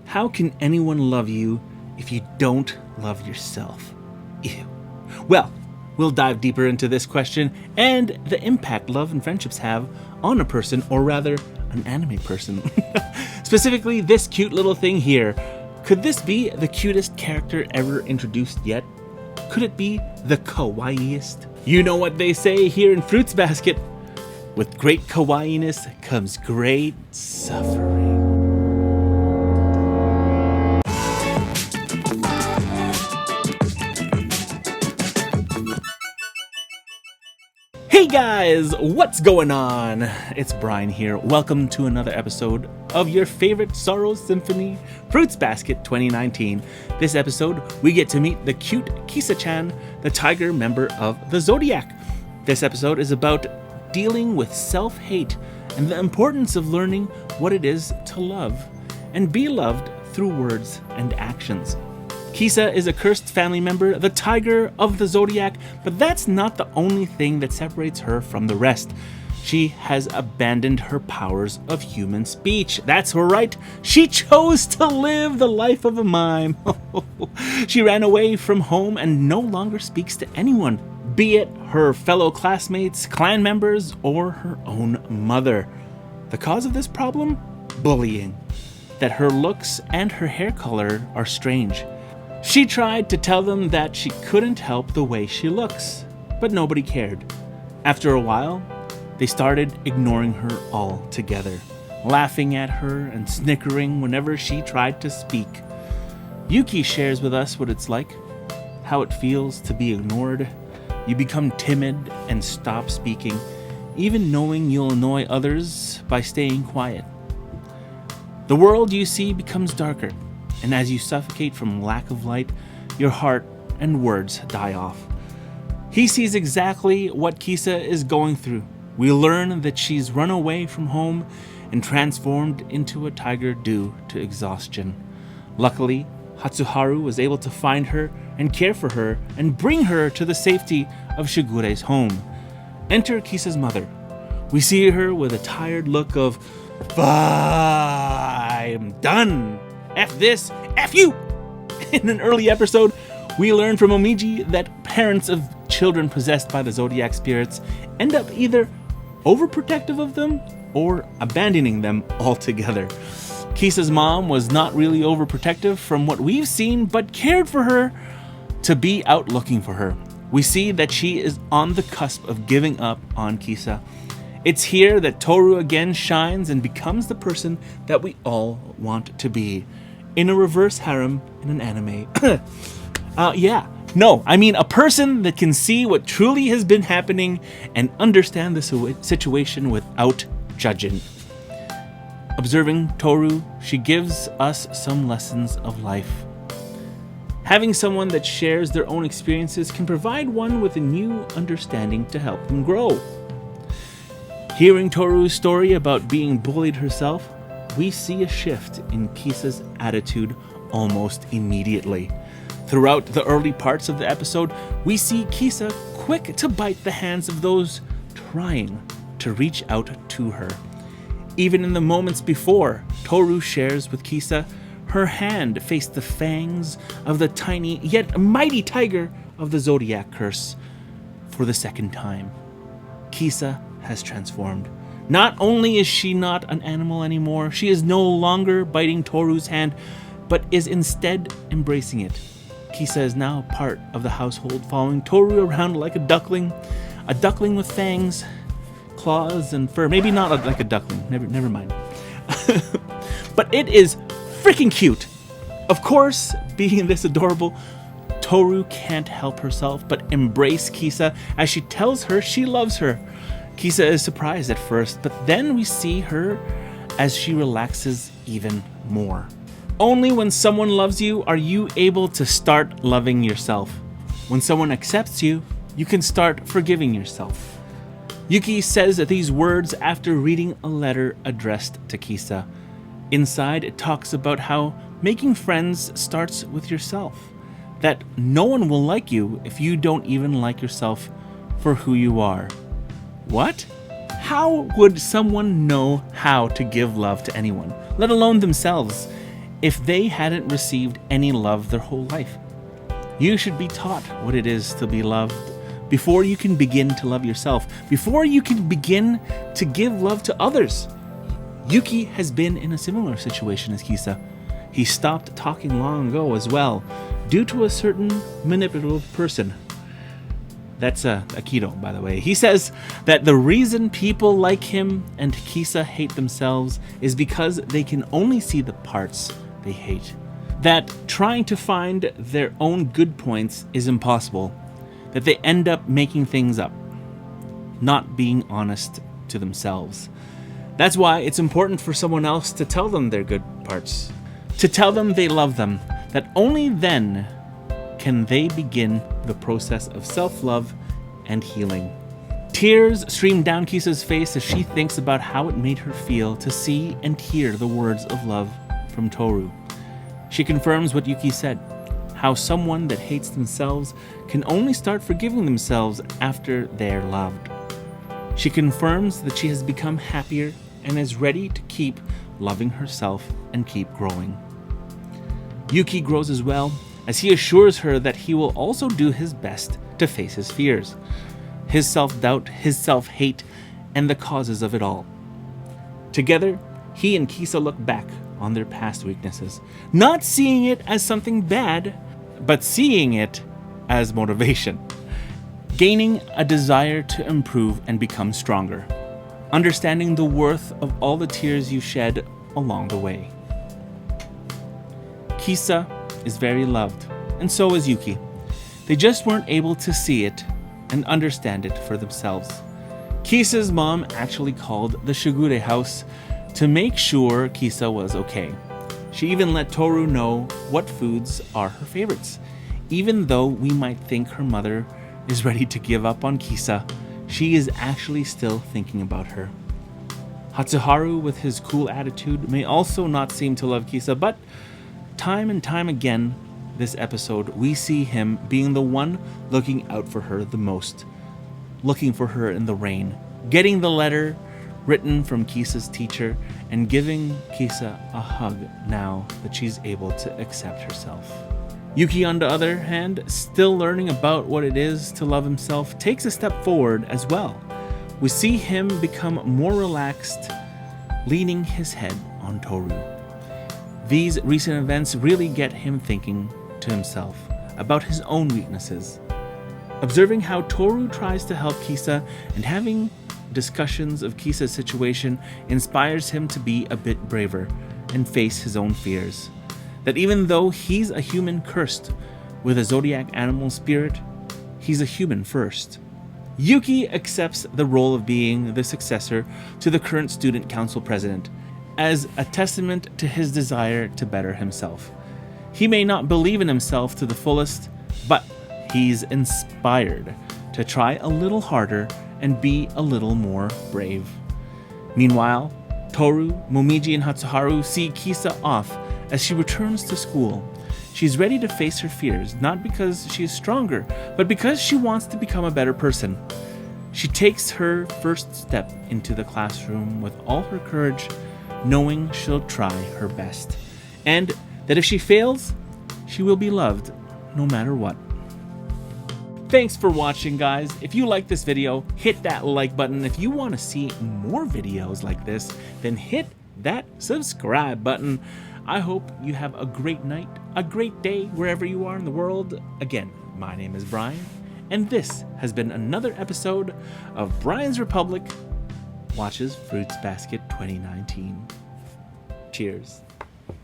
How can anyone love you if you don't love yourself? Ew. Well, we'll dive deeper into this question and the impact love and friendships have on a person, or rather, an anime person. Specifically, this cute little thing here. Could this be the cutest character ever introduced yet? Could it be the kawaiiest? You know what they say here in Fruits Basket. With great kawaiiness comes great suffering. Hey guys, what's going on? It's Brian here. Welcome to another episode of your favorite Sorrow Symphony, Fruits Basket 2019. This episode, we get to meet the cute Kisa-chan, the tiger member of the Zodiac. This episode is about dealing with self-hate and the importance of learning what it is to love and be loved through words and actions. Kisa is a cursed family member, the tiger of the Zodiac, but that's not the only thing that separates her from the rest. She has abandoned her powers of human speech. That's right, she chose to live the life of a mime. She ran away from home and no longer speaks to anyone, be it her fellow classmates, clan members, or her own mother. The cause of this problem? Bullying. That her looks and her hair color are strange. She tried to tell them that she couldn't help the way she looks, but nobody cared. After a while, they started ignoring her altogether, laughing at her and snickering whenever she tried to speak. Yuki shares with us what it's like, how it feels to be ignored. You become timid and stop speaking, even knowing you'll annoy others by staying quiet. The world you see becomes darker, and as you suffocate from lack of light, your heart and words die off. He sees exactly what Kisa is going through. We learn that she's run away from home and transformed into a tiger due to exhaustion. Luckily, Hatsuharu was able to find her and care for her and bring her to the safety of Shigure's home. Enter Kisa's mother. We see her with a tired look of, I'm done. F this, F you! In an early episode, we learn from Omiji that parents of children possessed by the Zodiac spirits end up either overprotective of them or abandoning them altogether. Kisa's mom was not really overprotective from what we've seen, but cared for her to be out looking for her. We see that she is on the cusp of giving up on Kisa. It's here that Toru again shines and becomes the person that we all want to be. In a reverse harem in an anime. A person that can see what truly has been happening and understand the situation without judging. Observing Toru, she gives us some lessons of life. Having someone that shares their own experiences can provide one with a new understanding to help them grow. Hearing Toru's story about being bullied herself, we see a shift in Kisa's attitude almost immediately. Throughout the early parts of the episode, we see Kisa quick to bite the hands of those trying to reach out to her. Even in the moments before, Toru shares with Kisa her hand faced the fangs of the tiny yet mighty tiger of the Zodiac curse for the second time. Kisa has transformed. Not only is she not an animal anymore, she is no longer biting Toru's hand, but is instead embracing it. Kisa is now part of the household, following Toru around like a duckling with fangs, claws, and fur. Maybe not like a duckling, never mind. But it is freaking cute. Of course, being this adorable, Toru can't help herself but embrace Kisa as she tells her she loves her. Kisa is surprised at first, but then we see her as she relaxes even more. Only when someone loves you are you able to start loving yourself. When someone accepts you, you can start forgiving yourself. Yuki says these words after reading a letter addressed to Kisa. Inside, it talks about how making friends starts with yourself. That no one will like you if you don't even like yourself for who you are. What? How would someone know how to give love to anyone, let alone themselves? if they hadn't received any love their whole life. You should be taught what it is to be loved before you can begin to love yourself, before you can begin to give love to others. Yuki has been in a similar situation as Kisa. He stopped talking long ago as well, due to a certain manipulative person. That's Akito, by the way. He says that the reason people like him and Kisa hate themselves is because they can only see the parts they hate. That trying to find their own good points is impossible. That they end up making things up, not being honest to themselves. That's why it's important for someone else to tell them their good parts, to tell them they love them, that only then can they begin the process of self-love and healing. Tears stream down Kisa's face as she thinks about how it made her feel to see and hear the words of love from Toru. She confirms what Yuki said, how someone that hates themselves can only start forgiving themselves after they're loved. She confirms that she has become happier and is ready to keep loving herself and keep growing. Yuki grows as well, as he assures her that he will also do his best to face his fears, his self-doubt, his self-hate, and the causes of it all. Together, he and Kisa look back on their past weaknesses, not seeing it as something bad, but seeing it as motivation, gaining a desire to improve and become stronger, understanding the worth of all the tears you shed along the way. Kisa is very loved, and so is Yuki. They just weren't able to see it and understand it for themselves. Kisa's mom actually called the Shigure house to make sure Kisa was okay. She even let Toru know what foods are her favorites. Even though we might think her mother is ready to give up on Kisa, she is actually still thinking about her. Hatsuharu, with his cool attitude, may also not seem to love Kisa, but time and time again this episode, we see him being the one looking out for her the most, looking for her in the rain, getting the letter written from Kisa's teacher, and giving Kisa a hug now that she's able to accept herself. Yuki, on the other hand, still learning about what it is to love himself, takes a step forward as well. We see him become more relaxed, leaning his head on Toru. These recent events really get him thinking to himself about his own weaknesses. Observing how Toru tries to help Kisa and having discussions of Kisa's situation inspires him to be a bit braver and face his own fears. That even though he's a human cursed with a zodiac animal spirit, he's a human first. Yuki accepts the role of being the successor to the current student council president as a testament to his desire to better himself. He may not believe in himself to the fullest, but he's inspired to try a little harder and be a little more brave. Meanwhile, Toru, Momiji, and Hatsuharu see Kisa off as she returns to school. She's ready to face her fears, not because she is stronger, but because she wants to become a better person. She takes her first step into the classroom with all her courage, knowing she'll try her best, and that if she fails, she will be loved no matter what. Thanks for watching, guys. If you like this video, hit that like button. If you want to see more videos like this, then hit that subscribe button. I hope you have a great night, a great day, wherever you are in the world. Again, my name is Brian, and this has been another episode of Brian's Republic Watches Fruits Basket 2019. Cheers.